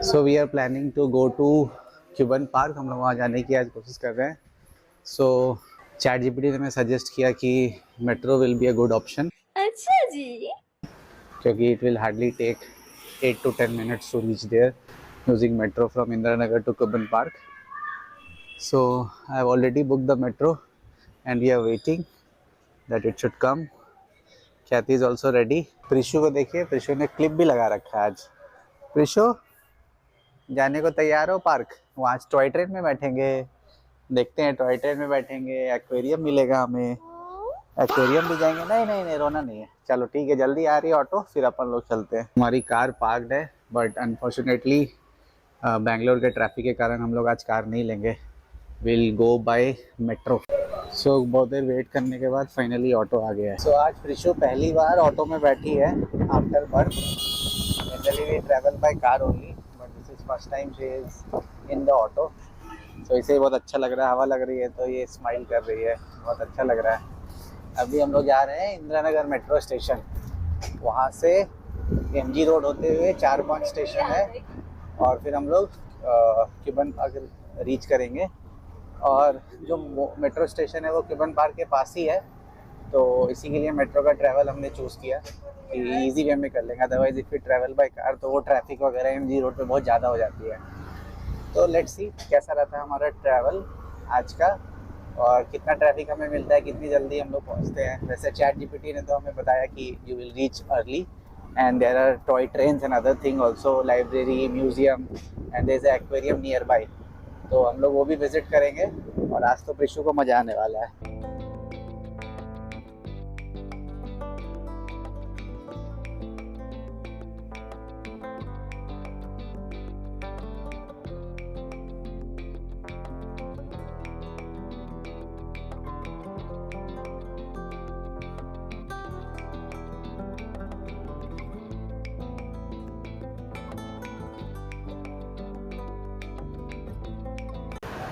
So we are planning to go to Cubbon Park. हम लोग वहाँ जाने की आज कोशिश कर रहे हैं। सो चैट जीपीटी ने हमें सजेस्ट किया कि metro will be a good option, अच्छा जी। क्योंकि it will hardly take 8 to 10 minutes to reach there using metro from Indiranagar to Cubbon Park. So I have already booked the metro and we are waiting that it should come. Kathy is also ready. Prishu को देखिए, प्रिशु ने clip भी लगा रखा है आज। प्रिशु जाने को तैयार हो पार्क? वहाँ टॉय ट्रेन में बैठेंगे, देखते हैं टॉय ट्रेन में बैठेंगे, एक्वेरियम मिलेगा हमें, एक्वेरियम भी जाएंगे। नहीं नहीं नहीं, रोना नहीं है। चलो ठीक है, जल्दी आ रही है ऑटो, फिर अपन लोग चलते हैं। हमारी कार पार्कड है, बट अनफॉर्चुनेटली बैंगलोर के ट्रैफिक के कारण हम लोग आज कार नहीं लेंगे। Will go by metro. So बहुत देर वेट करने के बाद फाइनली ऑटो आ गया है। सो आज प्रिशु पहली बार ऑटो में बैठी है after birth. Generally we travel by car only, but this is first time she is in the auto. So इसे बहुत अच्छा लग रहा है, हवा लग रही है तो ये स्माइल कर रही है, बहुत अच्छा लग रहा है। अभी हम लोग जा रहे हैं इंदिरा नगर मेट्रो स्टेशन। वहाँ से एमजी रोड होते हुए 4-5 स्टेशन है और फिर हम लोग क्यूबन पार्क रीच करेंगे। और जो मेट्रो स्टेशन है वो क्यूबन पार्क के पास ही है, तो इसी के लिए मेट्रो का ट्रैवल हमने चूज़ किया कि इजी वे में कर लेंगे। Otherwise if you travel by car तो वो ट्रैफिक वगैरह एमजी रोड पे बहुत ज़्यादा हो जाती है। तो लेट्स सी कैसा रहता है हमारा ट्रैवल आज का और कितना ट्रैफिक हमें मिलता है, कितनी जल्दी हम लोग पहुंचते हैं। वैसे चैट जीपीटी ने तो हमें बताया कि you will reach early and there are toy trains and other thing also, library, museum and there is aquarium nearby. तो हम लोग वो भी विजिट करेंगे और आज तो प्रिशु को मज़ा आने वाला है।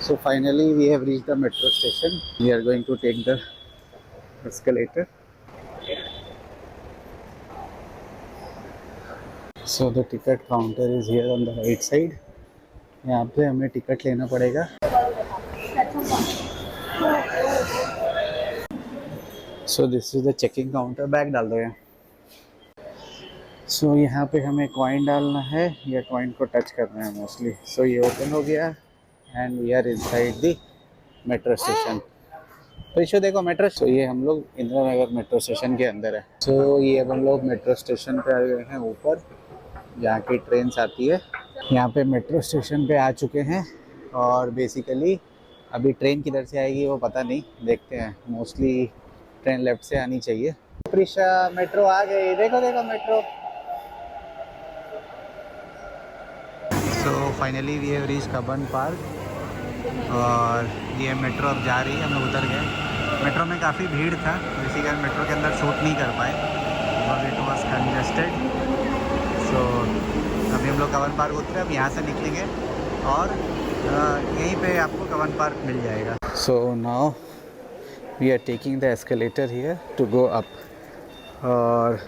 So finally we have reached the metro station. We are going to take the escalator. So the ticket counter is here on the right side. यहाँ पे हमें टिकट लेना पड़ेगा। So this is the checking counter. Bag डाल दो यहाँ। So यहाँ पे हमें कॉइन डालना है या कॉइन को टच करना है मोस्टली। So ये ओपन हो गया and we are inside the metro station. तो इशू देखो मेट्रो। तो ये हम लोग इंदिरा नगर मेट्रो स्टेशन के अंदर है। तो ये अब हम लोग मेट्रो स्टेशन पे आ गए हैं ऊपर, जहाँ की ट्रेन आती है। यहाँ पे मेट्रो स्टेशन पे आ चुके हैं और बेसिकली अभी ट्रेन किधर से आएगी वो पता नहीं, देखते हैं। मोस्टली ट्रेन लेफ्ट से आनी चाहिए। प्रिशा मेट्रो आ गई, देखो देखो metro. So finally we have reach Cubbon Park और ये मेट्रो अब जा रही है। हम लोग उतर गए। मेट्रो में काफ़ी भीड़ था, इसी कारण मेट्रो के अंदर शूट नहीं कर पाए बिकॉज इट वॉज कंजेस्टेड। सो अभी हम लोग कब्बन पार्क उतरे, अब यहाँ से निकलेंगे और यहीं पे आपको कब्बन पार्क मिल जाएगा। So now we are taking the escalator here to go up और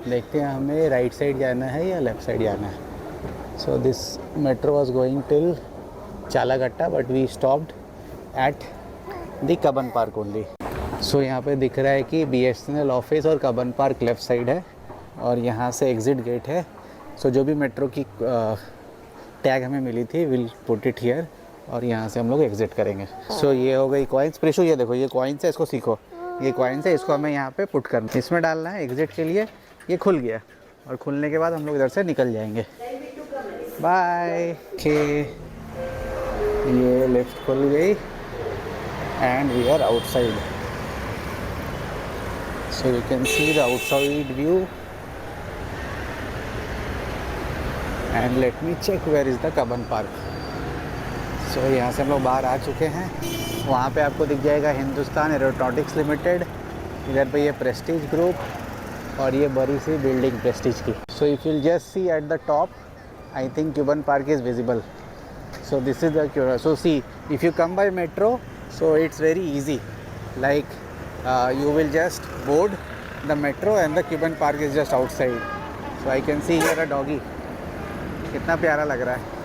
देखते हैं हमें राइट साइड जाना है या लेफ़्ट साइड जाना है। So this metro was going till Challaghatta but we stopped at the Cubbon park only. So यहाँ पे दिख रहा है कि BSNL ऑफिस और कब्बन पार्क लेफ़्ट साइड है और यहाँ से एग्ज़िट गेट है। सो जो भी मेट्रो की टैग हमें मिली थी विल पुट इट हियर और यहाँ से हम लोग एग्ज़िट करेंगे। सो ये हो गई कॉइन्स। प्रिशु ये देखो, ये कॉइन्स है, इसको सीखो। ये कॉइन्स है, इसको हमें यहाँ पे पुट करना, इसमें डालना है एग्ज़िट के लिए। ये खुल गया और खुलने के बाद हम लोग इधर से निकल जाएंगे। बाय। ओके, ये लेफ्ट खुल गई and we are outside. So you can see the outside view and let me check where is the Cubbon park. सो यहाँ से हम लोग बाहर आ चुके हैं। वहाँ पे आपको दिख जाएगा हिंदुस्तान एरोनॉटिक्स लिमिटेड, इधर पे ये प्रेस्टीज ग्रुप और ये बड़ी सी बिल्डिंग प्रेस्टीज की। So if you just see at the top, I think Cuban park is visible. So this is the so see, if you come by metro, so it's very easy, like you will just board the metro and the Cubbon Park is just outside. So I can see here a doggy. कितना प्यारा लग रहा है।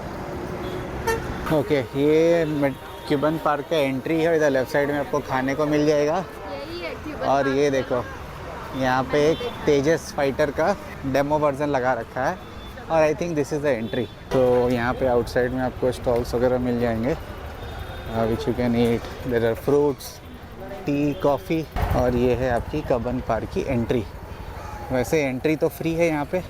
Okay ये Cuban park का entry है। इधर left side में आपको खाने को मिल जाएगा। यही है क्यूबन और पार्क ये का। देखो यहाँ पे एक तेजस फाइटर का डेमो वर्जन लगा रखा है और I think this is the entry. तो यहाँ पे आउटसाइड में आपको स्टॉल्स वगैरह मिल जाएंगे which you can eat. There are fruits, tea, coffee. और ये है आपकी कब्बन पार्क की एंट्री। वैसे एंट्री तो फ्री है यहाँ पे,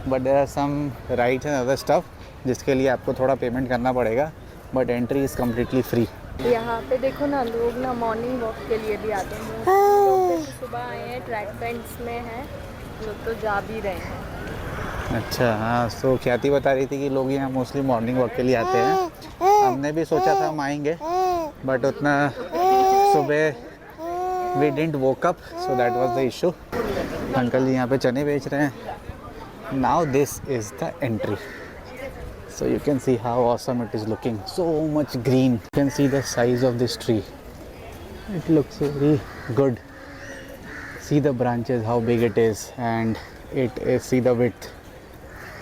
but there are some rides and other stuff जिसके लिए आपको थोड़ा पेमेंट करना पड़ेगा, but entry is completely free. यहाँ पे देखो ना, लोग ना मॉर्निंग वॉक के लिए भी आते हैं। लोग देखो सुबह आए हैं, ट्रैक पैंट्स में हैं, लोग तो जा भी रहे हैं। अच्छा हाँ, तो ख्याति बता रही थी कि लोग यहाँ मोस्टली मॉर्निंग वॉक के लिए आते हैं। हमने भी सोचा था हम आएंगे, बट उतना सुबह we didn't woke up, so that was the issue. Uncle ji यहाँ पे चने बेच रहे हैं। Now this is the entry. So you can see how awesome it is looking. So much green. You can see the size of this tree. It looks very good. See the branches, how big it is, and it is, see the width.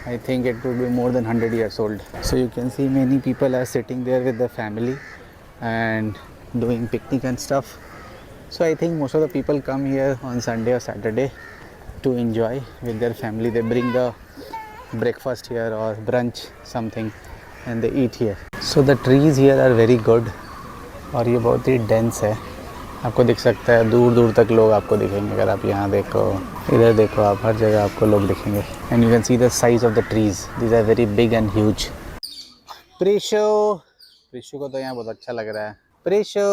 I think it would be more than 100 years old. So you can see many people are sitting there with their family and doing picnic and stuff. So I think most of the people come here on Sunday or Saturday to enjoy with their family. They bring the breakfast here or brunch something and they eat here. So the trees here are very good और ये बहुत ही dense है। आपको दिख सकता है दूर दूर तक लोग आपको दिखेंगे। अगर आप यहाँ देखो, इधर देखो, आप हर जगह आपको लोग दिखेंगे। And you can see the size of the trees. These are very big and huge. प्रीशु, प्रीशु को तो यहाँ बहुत अच्छा लग रहा है। Preeshu,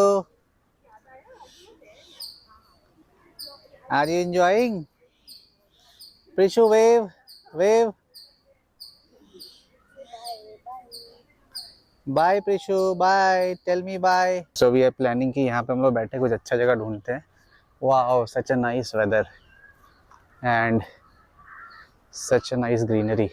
are you enjoying? Preeshu wave, wave. Bye Preeshu, bye, tell me bye. So we are planning कि यहाँ पे हम लोग बैठे कुछ अच्छा जगह ढूंढते हैं। Wow, such a nice weather and such a nice greenery.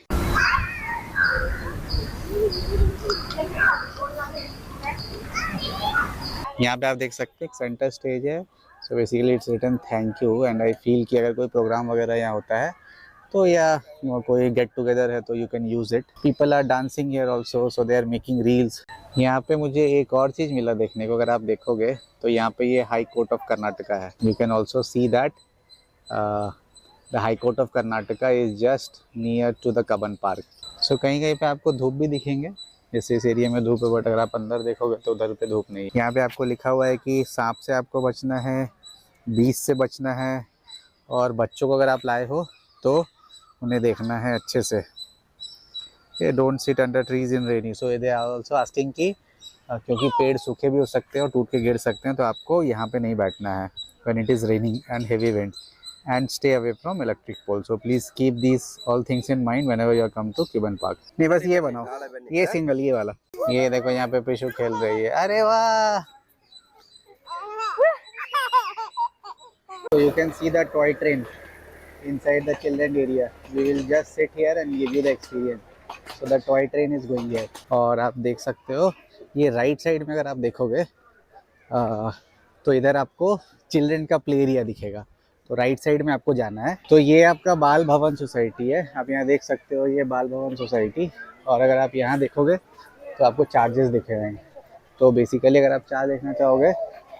यहाँ पे आप देख सकते हैं एक सेंटर स्टेज है। So basically it's written thank you and I feel कि अगर कोई प्रोग्राम वगैरह यहाँ होता है तो या कोई गेट टुगेदर है तो you can use it. People are dancing here also, so they are making reels. यहाँ पे मुझे एक और चीज़ मिला देखने को। अगर आप देखोगे तो यहाँ पे ये हाई कोर्ट ऑफ कर्नाटका है। You can also see that the high court of Karnataka is just near to the Cubbon park. So कहीं कहीं पे आपको धूप भी दिखेंगे, जैसे इस एरिया में धूप है, बट अगर आप अंदर देखोगे तो उधर पे धूप नहीं है। यहाँ पे आपको लिखा हुआ है कि सांप से आपको बचना है, बीज से बचना है, और बच्चों को अगर आप लाए हो तो उन्हें देखना है अच्छे से। ये don't sit under trees in rainy. So they are also asking कि क्योंकि पेड़ सूखे भी हो सकते हैं और टूट के गिर सकते हैं, तो आपको यहाँ पे नहीं बैठना है when it is raining and heavy wind, and stay away from electric pole. So please keep this all things in mind whenever you are come to Cubbon Park. नहीं बस ये बनाओ, ये सिंगल, ये वाला। ये देखो यहाँ पे पिशु खेल रही है। अरे वाह! So you can see the toy train inside the children area. We will just sit here and give you the experience. So the toy train is going here. और आप देख सकते हो ये राइट साइड में अगर आप देखोगे तो इधर आपको चिल्ड्रन का प्ले एरिया दिखेगा। तो राइट साइड में आपको जाना है। तो ये आपका बाल भवन सोसाइटी है। आप यहाँ देख सकते हो, ये बाल भवन सोसाइटी। और अगर आप यहाँ देखोगे तो आपको चार्जेस दिखे रहेंगे। तो बेसिकली अगर आप चार्ज देखना चाहोगे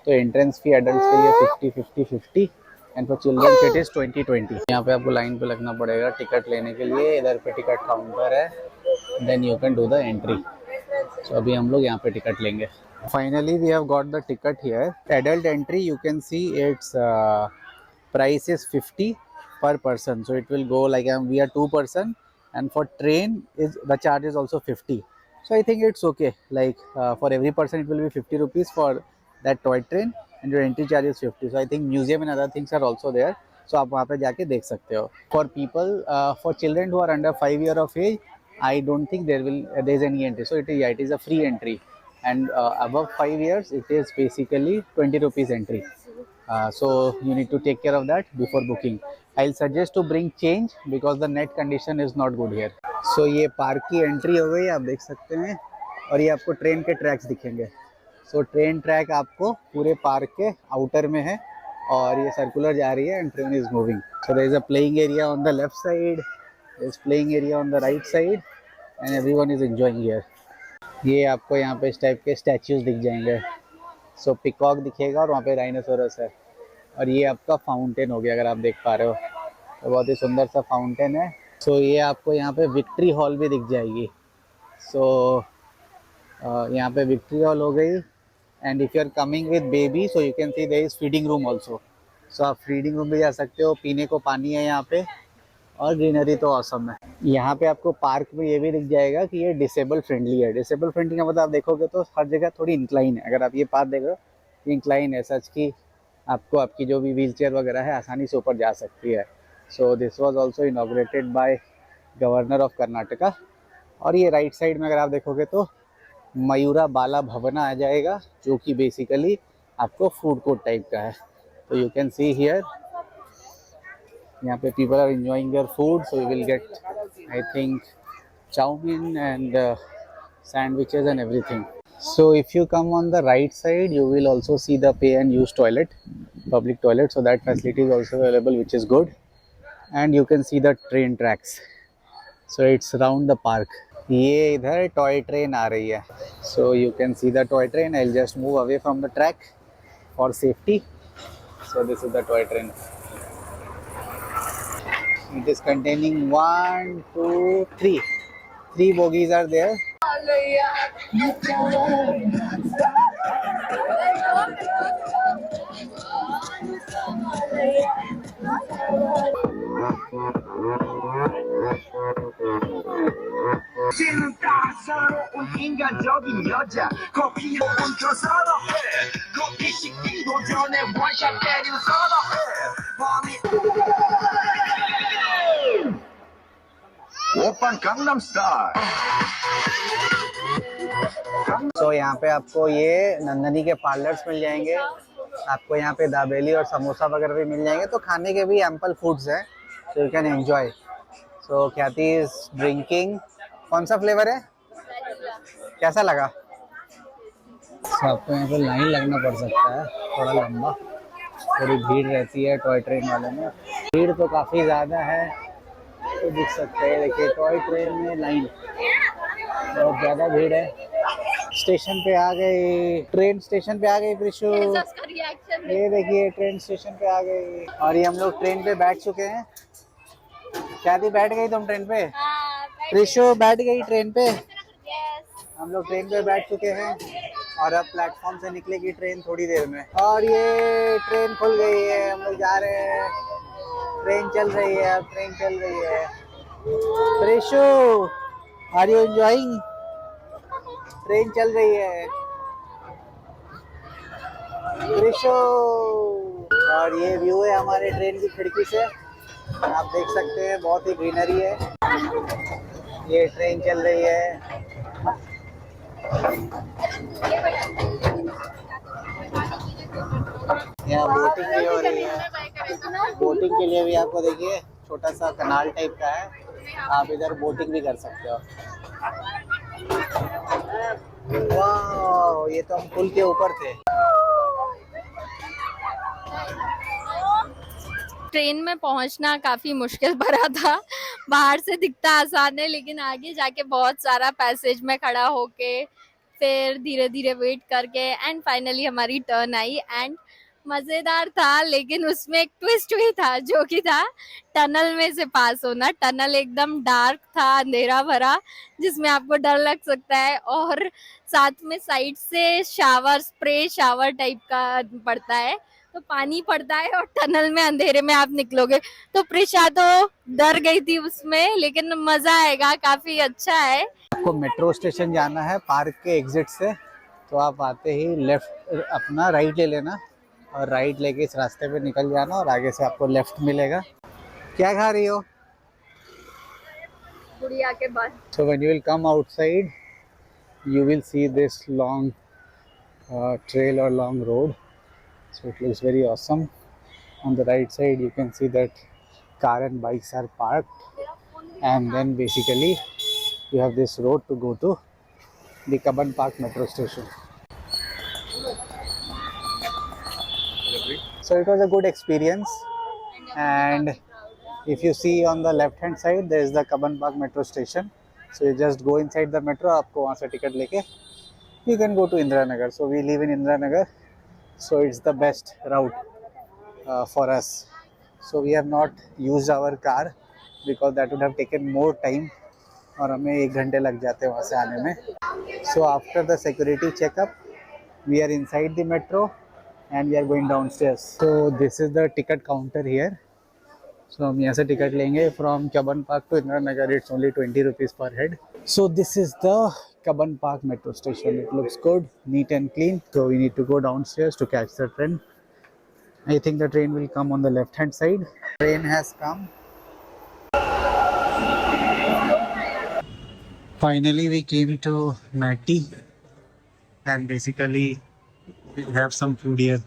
तो एंट्रेंस फी एडल्ट्स के लिए 50 and for children it is 20। यहाँ पे आपको लाइन पे लगना पड़ेगा टिकट लेने के लिए। इधर पे टिकट काउंटर है, then you can do the entry. So अभी हम लोग यहाँ पे टिकट लेंगे। Finally we have got the ticket here. Adult entry you can see its price is 50 per person, so it will go like we are 2 person, and for train is the charge is also 50. So I think it's okay, like for every person it will be 50 rupees for that toy train and your entry charge is 50. So I think museum and other things are also there, so आप वहाँ पे जाके देख सकते हो। For people for children who are under 5 year of age, I don't think there is any entry, so it is a free entry, and above 5 years it is basically 20 rupees entry. So you need to take care of that before booking. I'll suggest to bring change because the net condition is not good here. So ये park की entry हो गई, आप देख सकते हैं। और ये आपको ट्रेन के ट्रैक्स दिखेंगे। सो ट्रेन ट्रैक आपको पूरे पार्क के आउटर में है और ये सर्कुलर जा रही है and train is moving. So there is a playing area on the left side, there is playing area on the right side, and everyone is enjoying here. ये आपको यहाँ पे इस टाइप के स्टैच्यूज दिख जाएंगे. सो पिकॉक दिखेगा और वहाँ पे राइनोसोरस है. और ये आपका फाउंटेन हो गया, अगर आप देख पा रहे हो तो बहुत ही सुंदर सा फाउंटेन है. सो ये आपको यहाँ पे विक्ट्री हॉल भी दिख जाएगी. सो यहाँ पे विक्ट्री हॉल हो गई. And if you are coming with baby so you can see there is feeding room also. So आप फीडिंग रूम भी जा सकते हो. पीने को पानी है यहाँ पे और ग्रीनरी तो ऑसम है. यहाँ पे आपको पार्क में ये भी दिख जाएगा कि ये डिसेबल फ्रेंडली है. डिसेबल फ्रेंडली का मतलब आप देखोगे तो हर जगह थोड़ी इंक्लाइन है. अगर आप ये पाथ देखो इंक्लाइन है सच की आपको आपकी जो भी व्हील चेयर वगैरह है आसानी से ऊपर जा सकती है. So this was also inaugurated bye governor of Karnataka. और ये राइट साइड में अगर आप देखोगे तो मयूरा बाला भवना आ जाएगा जो कि बेसिकली आपको फूड कोर्ट टाइप का है. तो यू कैन सी हियर यहाँ पे people are enjoying their food. So you will get I think chowmein and sandwiches and everything. So if you come on the right side you will also see the pay and use toilet, public toilet. So that facility is also available which is good. And you can see the train tracks. So it's around the park. ये इधर toy train आ रही है. So you can see the toy train. I'll just move away from the track for safety. So this is the toy train. It is containing 1, 2, 3. 3 bogies are there. 신다사로운 인간적인 여자 커피에 얹혀 선호해 커피식 도전에 원샷 때리는 선호해 밤이 오빤 강남스타일. तो यहाँ पे आपको ये नंदनी के पार्लर्स मिल जाएंगे. आपको यहाँ पे दाबेली और समोसा वगैरह भी मिल जाएंगे. तो खाने के भी एम्पल फूड्स हैं. So you can enjoy. So Khyati is drinking. कौन सा फ्लेवर है, कैसा लगा? तो आपको यहाँ पे लाइन लगना पड़ सकता है थोड़ा लंबा. थोड़ी भीड़ रहती है टॉय ट्रेन वाले में. भीड़ तो काफ़ी ज़्यादा है. तो दिख सकते हैं देखिए टॉय ट्रेन में लाइन बहुत ज़्यादा भीड़ है. स्टेशन पे आ गई. ट्रेन स्टेशन पे आ गई प्रिशु. ये देखिए ट्रेन स्टेशन पे आ गई. और ये हम लोग ट्रेन पे बैठ चुके हैं. क्या थी, बैठ गई तुम ट्रेन पे? प्रिशु बैठ गई ट्रेन पे. हम लोग ट्रेन पे बैठ चुके हैं और अब प्लेटफॉर्म से निकलेगी ट्रेन थोड़ी देर में. और ये ट्रेन खुल गई है. हम लोग जा रहे हैं. ट्रेन चल रही है. अब ट्रेन चल रही है. Prishu are you enjoying? Train चल रही है प्रिशु. और ये व्यू है हमारे ट्रेन की खिड़की से. आप देख सकते हैं बहुत ही ग्रीनरी है. ये ट्रेन चल रही है. यहाँ बोटिंग भी हो रही है. बोटिंग के लिए भी आपको देखिए छोटा सा कनाल टाइप का है. आप इधर बोटिंग भी कर सकते हो. वाह, ये तो हम पुल के ऊपर थे. ट्रेन में पहुंचना काफी मुश्किल भरा था. बाहर से दिखता आसान है लेकिन आगे जाके बहुत सारा पैसेज में खड़ा होके फिर धीरे धीरे वेट करके एंड फाइनली हमारी टर्न आई. एंड मजेदार था लेकिन उसमें एक ट्विस्ट भी था जो कि था टनल में से पास होना. टनल एकदम डार्क था, अंधेरा भरा, जिसमें आपको डर लग सकता है. और साथ में साइड से शावर, स्प्रे शावर टाइप का पड़ता है, तो पानी पड़ता है और टनल में अंधेरे में आप निकलोगे. तो प्रिशा तो डर गई थी उसमें, लेकिन मजा आएगा, काफी अच्छा है. आपको मेट्रो स्टेशन जाना है पार्क के एग्जिट से. तो आप आते ही लेफ्ट अपना राइट ले लेना और राइट लेके इस रास्ते पे निकल जाना और आगे से आपको लेफ्ट मिलेगा. क्या खा रही हो? गुड़िया के बाद. So when you will come outside, you will see this long trail or long road. So it looks very awesome. On the right side, you can see that car and bikes are parked, and then basically you have this road to go to the Kaban Park metro station. So it was a good experience. And if you see on the left hand side, there is the Kaban Park metro station. So you just go inside the metro, आपको वहाँ से ticket लेके you can go to Indira Nagar. So we live in Indira Nagar, so it's the best route for us. So we have not used our car because that would have taken more time और हमें 1 घंटे लग जाते हैं वहाँ से आने में. So after the security checkup, we are inside the metro and we are going downstairs. So this is the ticket counter here. So हम यहाँ से टिकट लेंगे from Kaban Park to Indira Nagar. It's only 20 rupees per head. So this is the Kaban Park metro station. It looks good, neat and clean. So we need to go downstairs to catch the train. I think the train will come on the left hand side. Train has come. Finally we came to Nati and basically we have some food here.